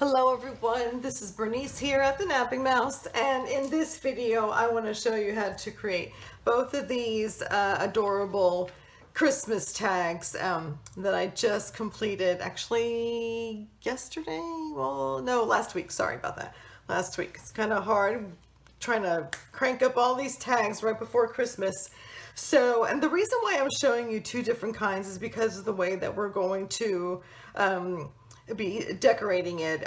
Hello everyone, this is Bernice here at the Napping Mouse, and in this video I want to show you how to create both of these adorable Christmas tags that I just completed actually yesterday, well no, last week, sorry about that, last week. It's kind of hard trying to crank up all these tags right before Christmas. So, and the reason why I'm showing you two different kinds is because of the way that we're going to be decorating it.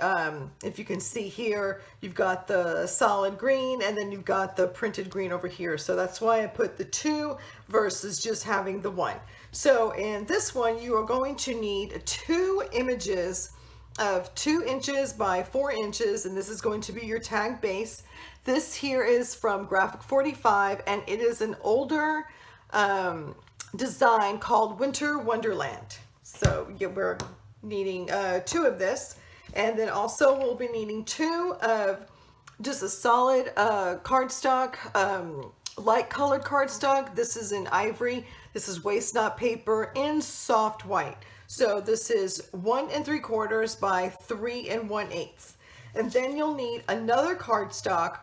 If you can see here, you've got the solid green and then you've got the printed green over here. So that's why I put the two versus just having the one. So in this one, you are going to need two images of 2 inches by 4 inches, and this is going to be your tag base. This here is from Graphic 45, and it is an older design called Winter Wonderland. So yeah, we're needing 2 of this, and then also we'll be needing 2 of just a solid cardstock, light colored cardstock. This is in ivory. This is waste not paper in soft white. So this is 1 3/4 by 3 1/8. And then you'll need another cardstock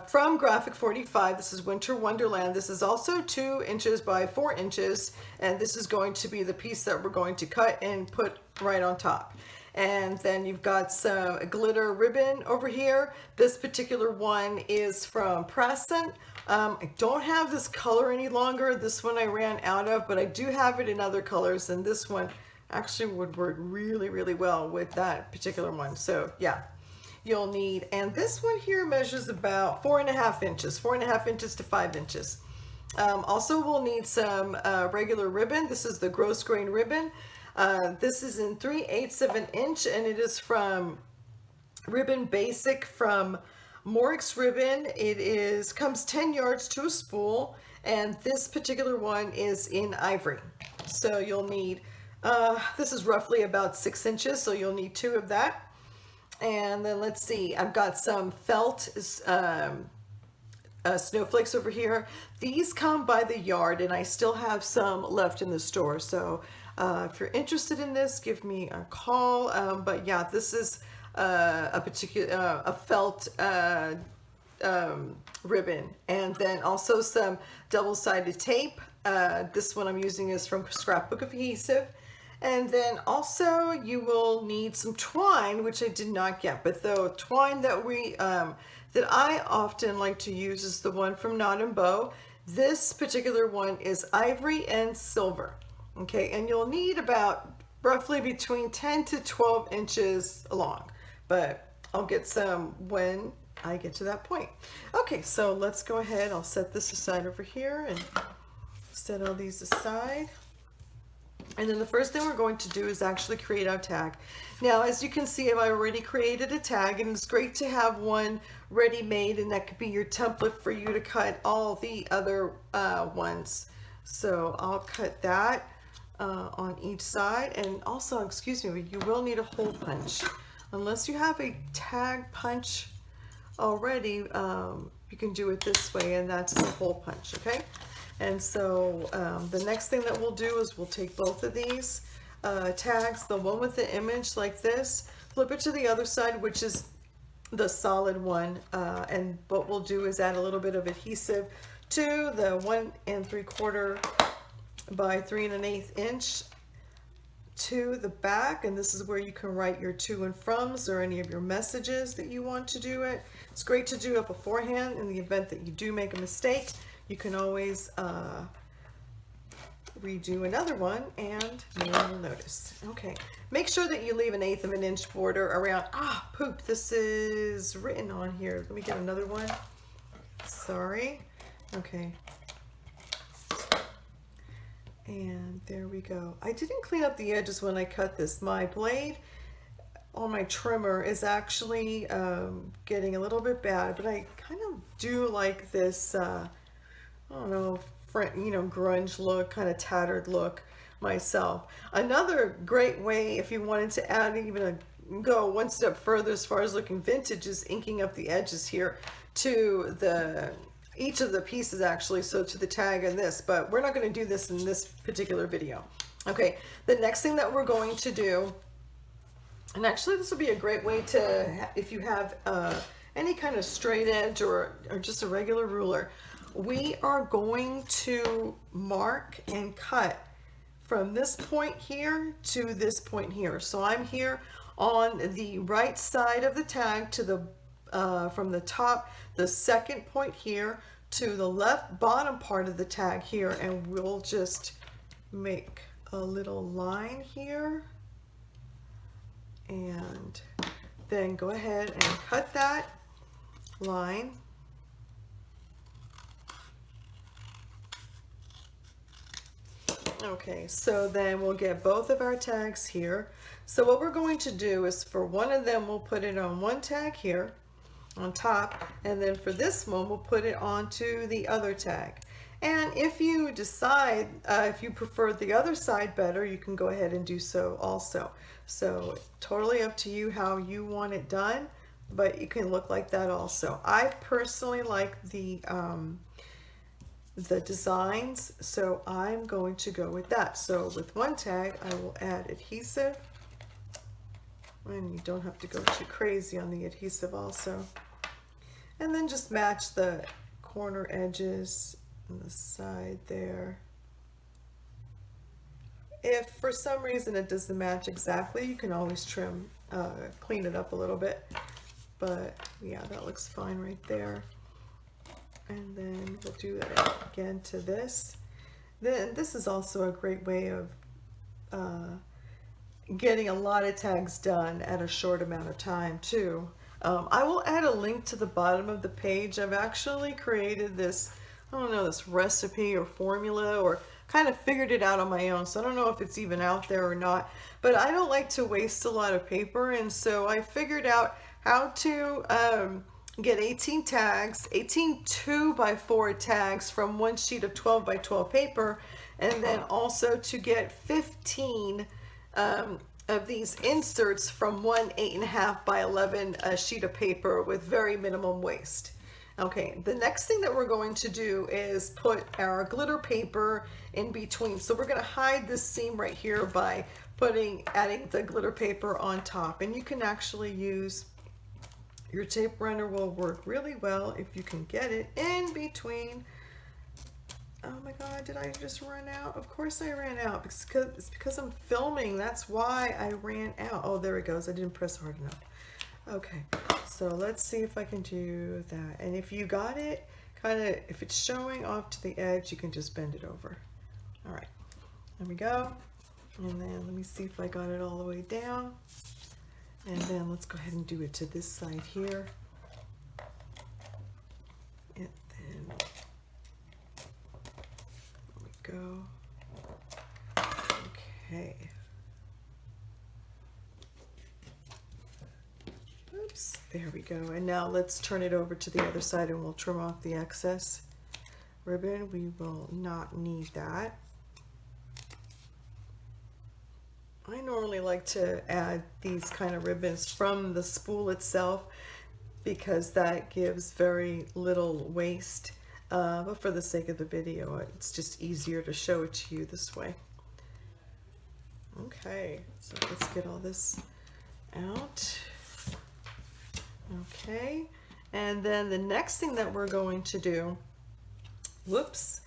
from Graphic 45. This is Winter Wonderland. This is also 2 inches by 4 inches, and this is going to be the piece that we're going to cut and put right on top. And then you've got some glitter ribbon over here. This particular one is from Satin. I don't have this color any longer. This one I ran out of, but I do have it in other colors, and this one actually would work really, really well with that particular one. So yeah, you'll need, and this one here measures about 4.5 inches, 4.5 inches to 5 inches. Also we'll need some regular ribbon. This is the gross grain ribbon. This is in 3/8 of an inch, and it is from Ribbon Basic from Morix Ribbon. It is comes 10 yards to a spool, and this particular one is in ivory. So you'll need, this is roughly about 6 inches, so you'll need 2 of that. And then let's see, I've got some felt snowflakes over here. These come by the yard, and I still have some left in the store. So if you're interested in this, give me a call. But yeah, this is a particular a felt ribbon, and then also some double-sided tape. This one I'm using is from Scrapbook Adhesive. And then also you will need some twine, which I did not get, but the twine that we that I often like to use is the one from Knot & Bow. This particular one is ivory and silver. Okay, and you'll need about roughly between 10 to 12 inches long, but I'll get some when I get to that point. Okay, so let's go ahead. I'll set this aside over here and set all these aside. And then the first thing we're going to do is actually create our tag. Now, as you can see, I've already created a tag, and it's great to have one ready-made, and that could be your template for you to cut all the other ones. So I'll cut that on each side. And also, excuse me, you will need a hole punch. Unless you have a tag punch already, you can do it this way, and that's the hole punch, okay? And so the next thing that we'll do is we'll take both of these tags, the one with the image like this, flip it to the other side, which is the solid one, and what we'll do is add a little bit of adhesive to the 1 3/4 by 3 1/8 inch to the back, and this is where you can write your to and froms or any of your messages that you want to do it. It's great to do it beforehand in the event that you do make a mistake. You can always redo another one and no one will notice. Okay, make sure that you leave 1/8 of an inch border around, poop, this is written on here. Let me get another one. Sorry. Okay. And there we go. I didn't clean up the edges when I cut this. My blade on my trimmer is actually getting a little bit bad, but I kind of do like this I don't know, grunge look, kind of tattered look myself. Another great way, if you wanted to add go one step further as far as looking vintage, is inking up the edges here to each of the pieces actually, so to the tag and this, but we're not going to do this in this particular video. Okay, the next thing that we're going to do And actually this would be a great way to, if you have any kind of straight edge or just a regular ruler, we are going to mark and cut from this point here to this point here. So I'm here on the right side of the tag to the from the top, the second point here to the left bottom part of the tag here, and we'll just make a little line here and then go ahead and cut that line. Okay, so then we'll get both of our tags here. So what we're going to do is for one of them, we'll put it on one tag here on top, and then for this one, we'll put it onto the other tag. And if you decide, if you prefer the other side better, you can go ahead and do so also. So totally up to you how you want it done, but it can look like that also. I personally like the designs, so I'm going to go with that. So with one tag, I will add adhesive, and you don't have to go too crazy on the adhesive also. And then just match the corner edges on the side there. If for some reason it doesn't match exactly, you can always trim, clean it up a little bit. But yeah, that looks fine right there. And then we'll do that again to this. Then this is also a great way of getting a lot of tags done at a short amount of time too. I will add a link to the bottom of the page. I've actually created this, I don't know, this recipe or formula, or kind of figured it out on my own. So I don't know if it's even out there or not, but I don't like to waste a lot of paper. And so I figured out how to get 18 tags, 18 2x4 tags from one sheet of 12x12 paper, and then also to get 15 of these inserts from one 8.5x11 sheet of paper with very minimum waste. Okay, the next thing that we're going to do is put our glitter paper in between. So we're going to hide this seam right here by adding the glitter paper on top. And you can actually use your tape runner, will work really well if you can get it in between. Oh my God, did I just run out? Of course I ran out. It's because I'm filming. That's why I ran out. Oh, there it goes. I didn't press hard enough. Okay, so let's see if I can do that. And if you got it, if it's showing off to the edge, you can just bend it over. All right, there we go. And then let me see if I got it all the way down. And then let's go ahead and do it to this side here. And then there we go. Okay. Oops, there we go. And now let's turn it over to the other side and we'll trim off the excess ribbon. We will not need that. I normally like to add these kind of ribbons from the spool itself because that gives very little waste, but for the sake of the video, it's just easier to show it to you this way. Okay, so let's get all this out. Okay, and then the next thing that we're going to do, whoops,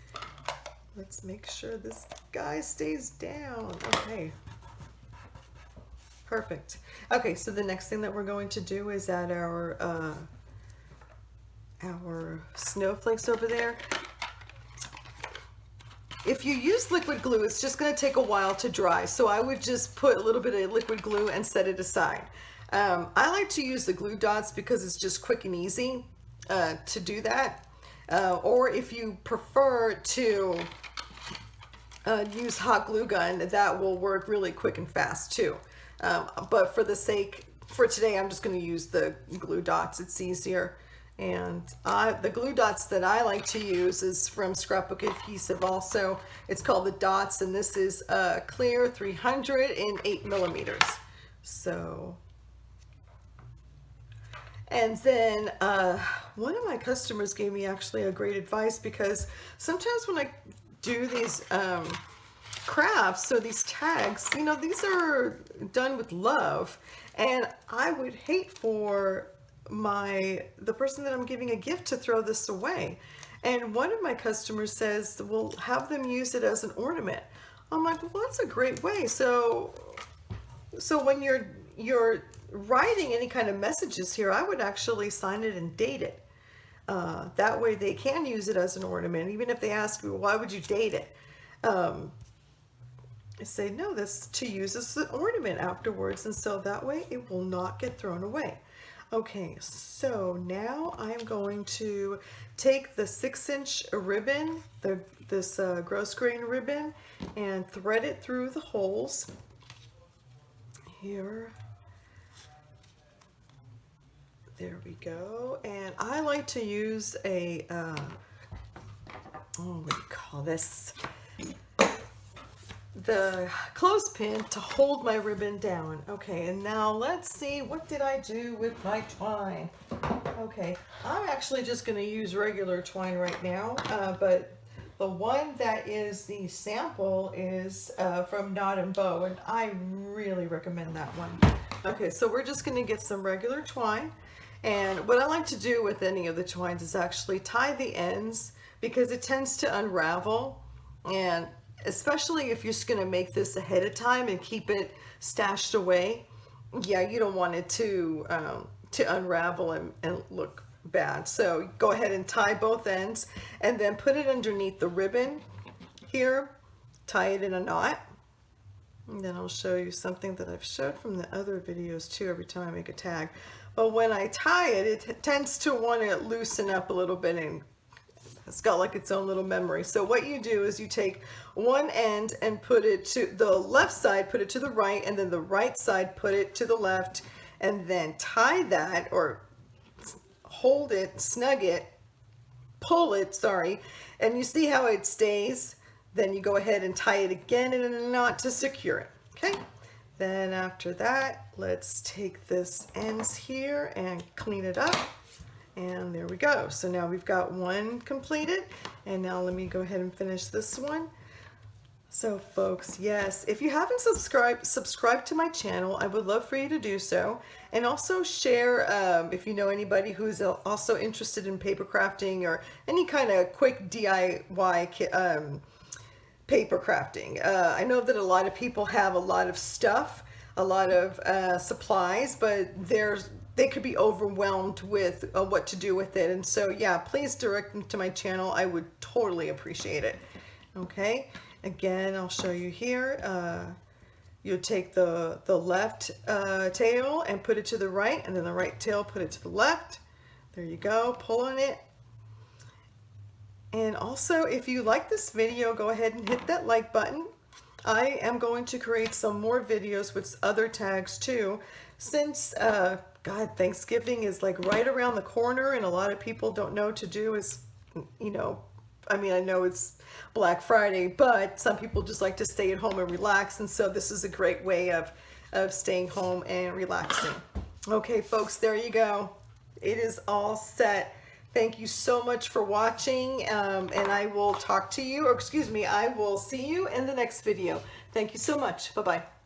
let's make sure this guy stays down. Okay. Perfect. Okay, so the next thing that we're going to do is add our snowflakes over there. If you use liquid glue, it's just going to take a while to dry, so I would just put a little bit of liquid glue and set it aside. I like to use the glue dots because it's just quick and easy to do that. Or if you prefer to use hot glue gun, that will work really quick and fast too. But for today, I'm just going to use the glue dots. It's easier. And the glue dots that I like to use is from Scrapbook Adhesive also. It's called the Dots, and this is clear 300 in 8mm. So, and then one of my customers gave me actually a great advice, because sometimes when I do these crafts, so these tags, you know, these are done with love, And I would hate for the person that I'm giving a gift to throw this away. And one of my customers says, well, have them use it as an ornament. I'm like, well, that's a great way. So when you're writing any kind of messages here, I would actually sign it and date it. That way they can use it as an ornament. Even if they ask me, well, why would you date it? I say, no, that's to use as an ornament afterwards. And so that way it will not get thrown away. Okay, so now I'm going to take the 6-inch ribbon, this gross grain ribbon, and thread it through the holes here. There we go. And I like to use a, what do you call this? The clothespin to hold my ribbon down. Okay, and now let's see, what did I do with my twine? Okay, I'm actually just going to use regular twine right now, but the one that is the sample is from Knot & Bow, and I really recommend that one. Okay, so we're just going to get some regular twine, and what I like to do with any of the twines is actually tie the ends because it tends to unravel, and especially if you're just going to make this ahead of time and keep it stashed away, yeah, you don't want it to unravel and look bad. So go ahead and tie both ends and then put it underneath the ribbon here, tie it in a knot, and then I'll show you something that I've showed from the other videos too every time I make a tag. But when I tie it, it tends to want to loosen up a little bit, and it's got like its own little memory. So what you do is you take one end and put it to the left side, put it to the right, and then the right side, put it to the left, and then tie that, or hold it, snug it, pull it, sorry, and you see how it stays. Then you go ahead and tie it again in a knot to secure it. Okay, then after that, let's take this ends here and clean it up. And there we go. So now we've got one completed, and now let me go ahead and finish this one. So folks, yes, if you haven't subscribed to my channel, I would love for you to do so, and also share if you know anybody who's also interested in paper crafting or any kind of quick DIY paper crafting. I know that a lot of people have a lot of stuff, a lot of supplies, but they could be overwhelmed with what to do with it. And so yeah, please direct them to my channel. I would totally appreciate it. Okay, again, I'll show you here. You'll take the left tail and put it to the right, and then the right tail, put it to the left. There you go, pull on it. And also, if you like this video, go ahead and hit that like button. I am going to create some more videos with other tags too, since God, Thanksgiving is like right around the corner, and a lot of people don't know what to do. Is, you know, I mean, I know it's Black Friday, but some people just like to stay at home and relax, and so this is a great way of staying home and relaxing. Okay, folks, there you go. It is all set. Thank you so much for watching, and I will talk to you, or excuse me, I will see you in the next video. Thank you so much. Bye-bye.